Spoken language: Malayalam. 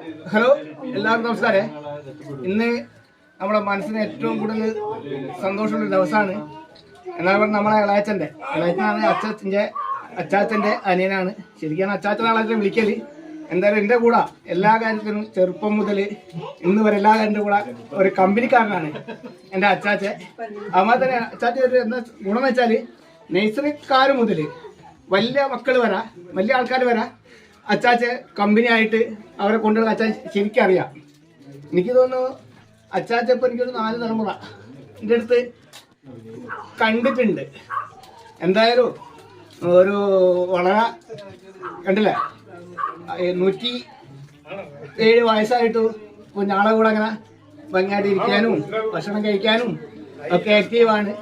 ഹലോ, എല്ലാവർക്കും നമസ്കാരം. ഇന്ന് നമ്മുടെ മനസ്സിന് ഏറ്റവും കൂടുതൽ സന്തോഷമുള്ള ദിവസമാണ്. എന്നാൽ പറഞ്ഞാൽ നമ്മളെ ഇളയച്ചനാണ് അച്ചാച്ചൻ്റെ അനിയനാണ്. ശരിക്കും അച്ചാച്ചനാളെ വിളിക്കല്. എന്തായാലും എൻ്റെ കൂടെ എല്ലാ കാര്യത്തിനും ചെറുപ്പം മുതൽ ഇന്ന് വരെ എല്ലാ കാര്യത്തിൻ്റെ കൂടെ ഒരു കമ്പനിക്കാരനാണ് എൻ്റെ അച്ചാച്ചൻ. അതുപോലെ തന്നെ അച്ചാച്ചൻ ഒരു എന്താ ഗുണം എന്ന് വെച്ചാൽ നഴ്സറിക്കാർ മുതൽ വലിയ മക്കൾ വരാ, വലിയ ആൾക്കാർ വരാ അച്ചാച്ച കമ്പനി ആയിട്ട് അവരെ കൊണ്ടുവരുന്ന അച്ചാച്ച ശരിക്കും അറിയാം. എനിക്ക് തോന്നുന്നു അച്ചാച്ച ഇപ്പം എനിക്കൊരു 4 തലമുറ എൻ്റെ അടുത്ത് കണ്ടിട്ടുണ്ട്. എന്തായാലും ഒരു വളരെ കണ്ടില്ലേ, 107 വയസ്സായിട്ട് കുഞ്ഞാളെ കൂടെ അങ്ങനെ ഭംഗിയായിട്ട് ഇരിക്കാനും ഭക്ഷണം കഴിക്കാനും ഒക്കെ ആക്റ്റീവാണ്.